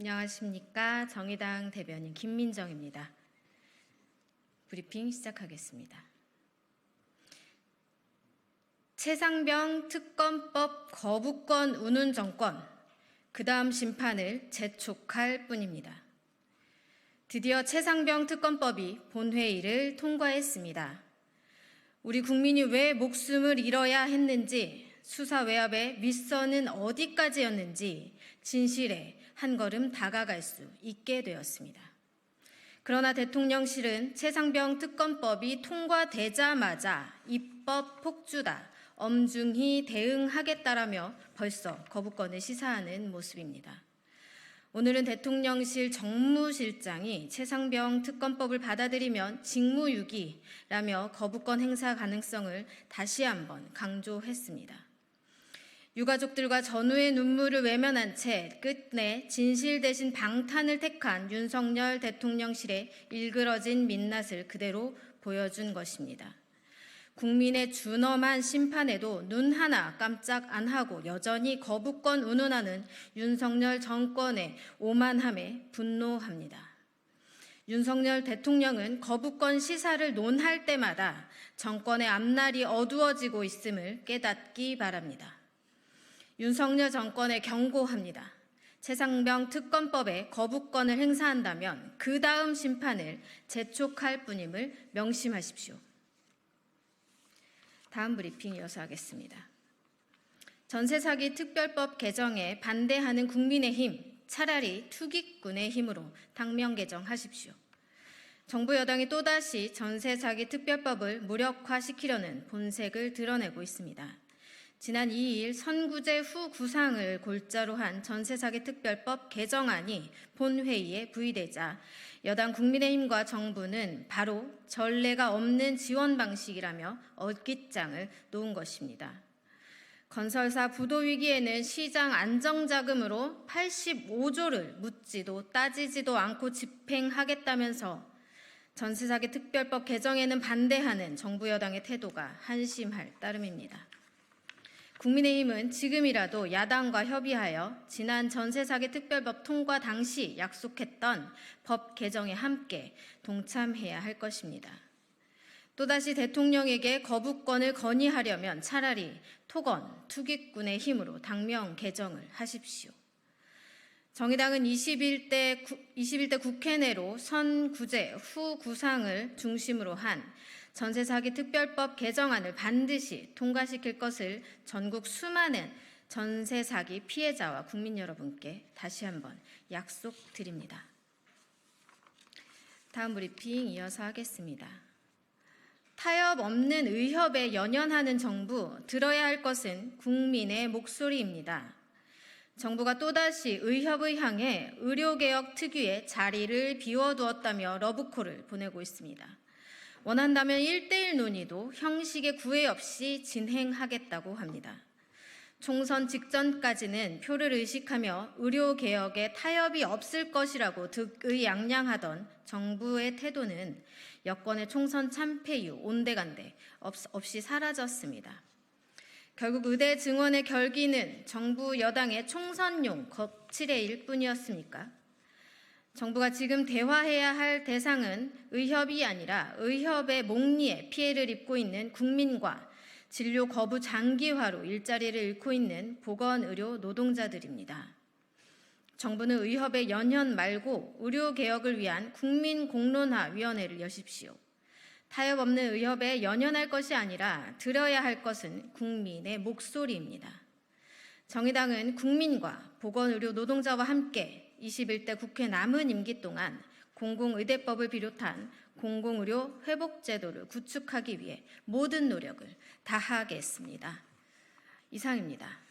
안녕하십니까. 정의당 대변인 김민정입니다. 브리핑 시작하겠습니다. 최상병 특검법 거부권 운운 정권, 그 다음 심판을 재촉할 뿐입니다. 드디어 최상병 특검법이 본회의를 통과했습니다. 우리 국민이 왜 목숨을 잃어야 했는지, 수사 외압의 윗선은 어디까지였는지 진실에 한 걸음 다가갈 수 있게 되었습니다. 그러나 대통령실은 최상병 특검법이 통과되자마자 입법 폭주다, 엄중히 대응하겠다라며 벌써 거부권을 시사하는 모습입니다. 오늘은 대통령실 정무실장이 최상병 특검법을 받아들이면 직무유기라며 거부권 행사 가능성을 다시 한번 강조했습니다. 유가족들과 전우의 눈물을 외면한 채 끝내 진실 대신 방탄을 택한 윤석열 대통령실의 일그러진 민낯을 그대로 보여준 것입니다. 국민의 준엄한 심판에도 눈 하나 깜짝 안 하고 여전히 거부권 운운하는 윤석열 정권의 오만함에 분노합니다. 윤석열 대통령은 거부권 시사를 논할 때마다 정권의 앞날이 어두워지고 있음을 깨닫기 바랍니다. 윤석열 정권에 경고합니다. 최상병 특검법에 거부권을 행사한다면 그 다음 심판을 재촉할 뿐임을 명심하십시오. 다음 브리핑 이어서 하겠습니다. 전세사기 특별법 개정에 반대하는 국민의힘, 차라리 투기꾼의 힘으로 당명 개정하십시오. 정부 여당이 또다시 전세사기 특별법을 무력화시키려는 본색을 드러내고 있습니다. 지난 2일 선구제 후 구상을 골자로 한 전세사기 특별법 개정안이 본회의에 부의되자 여당 국민의힘과 정부는 바로 전례가 없는 지원 방식이라며 어깃장을 놓은 것입니다. 건설사 부도 위기에는 시장 안정자금으로 85조를 묻지도 따지지도 않고 집행하겠다면서 전세사기 특별법 개정에는 반대하는 정부 여당의 태도가 한심할 따름입니다. 국민의힘은 지금이라도 야당과 협의하여 지난 전세사기 특별법 통과 당시 약속했던 법 개정에 함께 동참해야 할 것입니다. 또다시 대통령에게 거부권을 건의하려면 차라리 토건, 투기꾼의 힘으로 당명 개정을 하십시오. 정의당은 21대 국회 내로 선구제 후 구상을 중심으로 한 전세사기 특별법 개정안을 반드시 통과시킬 것을 전국 수많은 전세사기 피해자와 국민 여러분께 다시 한번 약속드립니다. 다음 브리핑 이어서 하겠습니다. 타협 없는 의협에 연연하는 정부, 들어야 할 것은 국민의 목소리입니다. 정부가 또다시 의협을 향해 의료개혁 특유의 자리를 비워두었다며 러브콜을 보내고 있습니다. 원한다면 1:1 논의도 형식의 구애 없이 진행하겠다고 합니다. 총선 직전까지는 표를 의식하며 의료개혁에 타협이 없을 것이라고 득의양양하던 정부의 태도는 여권의 총선 참패 이후 온데간데 없이 사라졌습니다. 결국 의대 증원의 결기는 정부 여당의 총선용 거칠애일 뿐이었습니까? 정부가 지금 대화해야 할 대상은 의협이 아니라 의협의 목리에 피해를 입고 있는 국민과 진료 거부 장기화로 일자리를 잃고 있는 보건의료 노동자들입니다. 정부는 의협의 연연 말고 의료개혁을 위한 국민공론화위원회를 여십시오. 타협 없는 의협에 연연할 것이 아니라 들어야 할 것은 국민의 목소리입니다. 정의당은 국민과 보건의료 노동자와 함께 21대 국회 남은 임기 동안 공공의대법을 비롯한 공공의료 회복제도를 구축하기 위해 모든 노력을 다하겠습니다. 이상입니다.